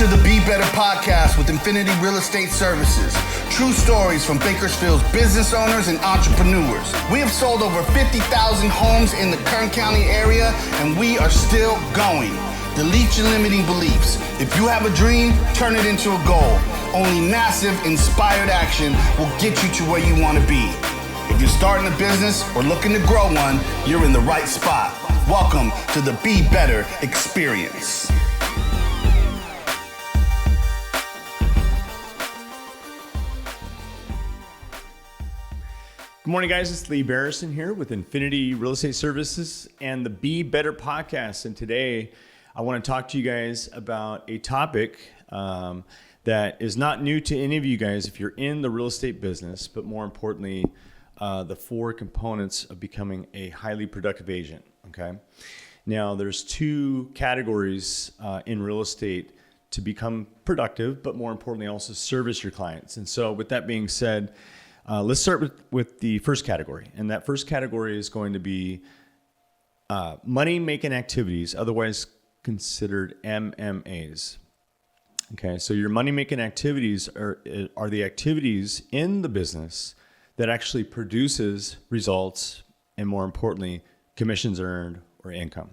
to the Be Better podcast with Infinity Real Estate Services. True stories from Bakersfield's business owners and entrepreneurs. We have sold over 50,000 homes in the Kern County area, and we are still going. Delete your limiting beliefs. If you have a dream, turn it into a goal. Only massive, inspired action will get you to where you want to be. If you're starting a business or looking to grow one, you're in the right spot. Welcome to the Be Better experience. Good morning, guys. It's Lee Barrison here with Infinity Real Estate Services and the Be Better podcast. And today I want to talk to you guys about a topic that is not new to any of you guys if you're in the real estate business, but more importantly, the 4 components of becoming a highly productive agent. Okay. Now, there's 2 categories in real estate to become productive, but more importantly, also service your clients. And so with that being said, let's start with the first category. And that first category is going to be money-making activities, otherwise considered MMAs. Okay, so your money-making activities are the activities in the business that actually produces results and, more importantly, commissions earned or income.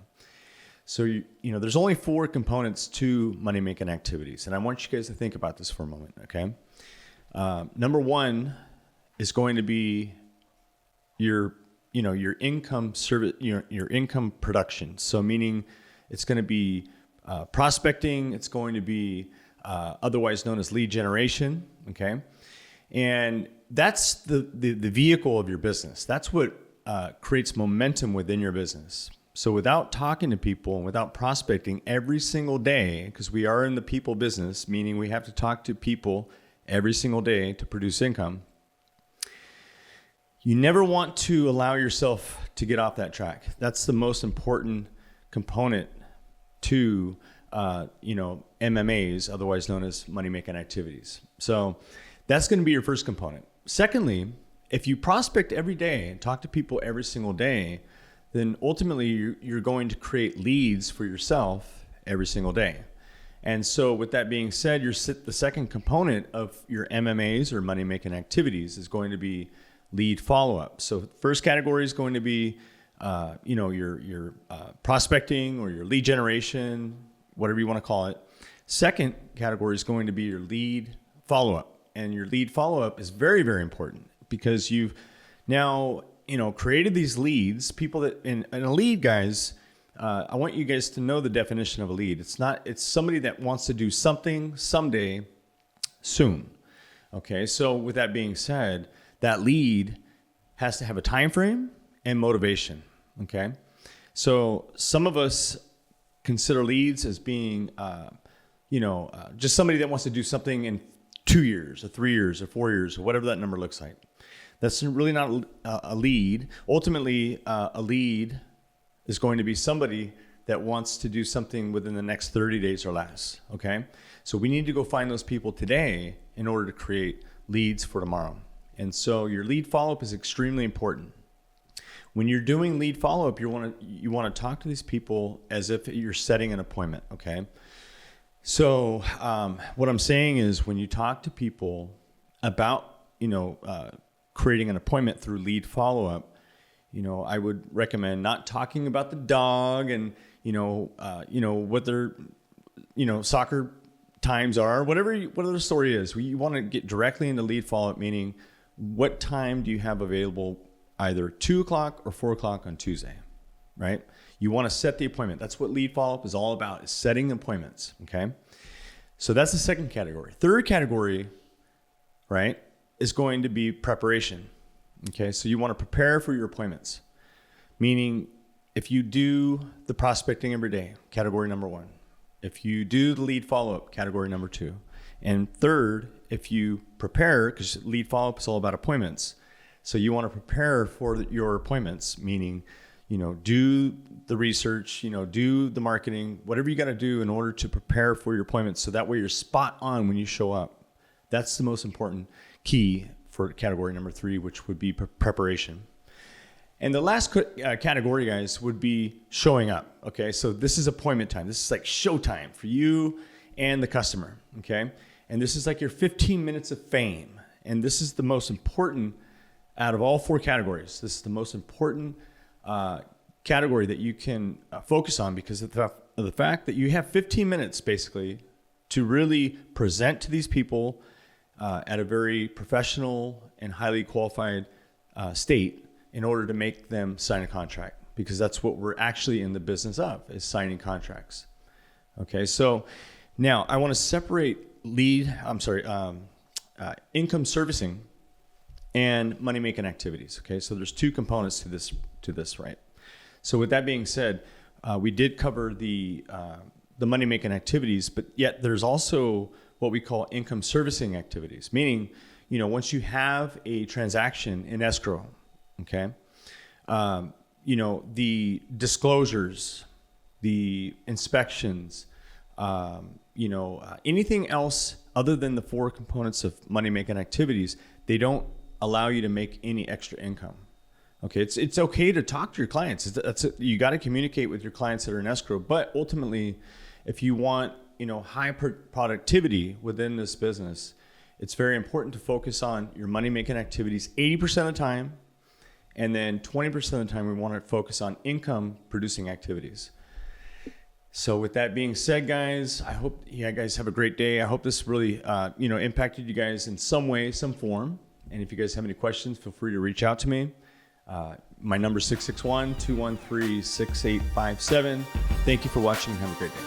So, you know, there's only 4 components to money-making activities. And I want you guys to think about this for a moment, okay? Number 1 is going to be your income service, your income production. So meaning it's going to be prospecting. It's going to be otherwise known as lead generation. Okay. And that's the vehicle of your business. That's what creates momentum within your business. So without talking to people and without prospecting every single day, because we are in the people business, meaning we have to talk to people every single day to produce income, you never want to allow yourself to get off that track. That's the most important component to, MMAs, otherwise known as money-making activities. So that's going to be your first component. Secondly, if you prospect every day and talk to people every single day, then ultimately you're going to create leads for yourself every single day. And so with that being said, the second component of your MMAs or money-making activities is going to be lead follow-up. So first category is going to be, your prospecting or your lead generation, whatever you want to call it. Second category is going to be your lead follow-up. And your lead follow-up is very, very important because you've now, created these leads, people that, and a lead, guys, I want you guys to know the definition of a lead. It's somebody that wants to do something someday soon. Okay. So with that being said, that lead has to have a time frame and motivation, okay? So some of us consider leads as being, just somebody that wants to do something in 2 years or 3 years or 4 years or whatever that number looks like. That's really not a lead. Ultimately, a lead is going to be somebody that wants to do something within the next 30 days or less, okay? So we need to go find those people today in order to create leads for tomorrow. And so your lead follow-up is extremely important. When you're doing lead follow-up, you want to talk to these people as if you're setting an appointment, okay? So what I'm saying is when you talk to people about, creating an appointment through lead follow-up, I would recommend not talking about the dog and, what their, soccer times are, whatever the story is. You want to get directly into lead follow-up, meaning what time do you have available, either 2 o'clock or 4 o'clock on Tuesday, right? You want to set the appointment. That's what lead follow-up is all about, is setting appointments, okay? So that's the second category. Third category, right, is going to be preparation, okay? So you want to prepare for your appointments, meaning if you do the prospecting every day, category number 1. If you do the lead follow-up, category number 2. And third, if you prepare, because lead follow-up is all about appointments. So you want to prepare for your appointments, meaning, do the research, do the marketing, whatever you got to do in order to prepare for your appointments. So that way you're spot on when you show up. That's the most important key for category number 3, which would be preparation. And the last category, guys, would be showing up. Okay, so this is appointment time. This is like showtime for you and the customer. Okay. And this is like your 15 minutes of fame. And this is the most important out of all 4 categories. This is the most important category that you can focus on because of the fact that you have 15 minutes basically to really present to these people at a very professional and highly qualified state in order to make them sign a contract, because that's what we're actually in the business of, is signing contracts. Okay, so now I want to separate income servicing and money-making activities. Okay, so there's 2 components to this, right? So with that being said, we did cover the money-making activities, but yet there's also what we call income servicing activities, meaning, once you have a transaction in escrow, okay, the disclosures, the inspections, anything else other than the 4 components of money-making activities, they don't allow you to make any extra income. Okay, it's okay to talk to your clients. You got to communicate with your clients that are in escrow, but ultimately, if you want high productivity within this business, it's very important to focus on your money-making activities 80% of the time, and then 20% of the time we want to focus on income-producing activities. So with that being said, guys, I hope you guys have a great day. I hope this really impacted you guys in some way, some form. And if you guys have any questions, feel free to reach out to me. My number is 661-213-6857. Thank you for watching and have a great day.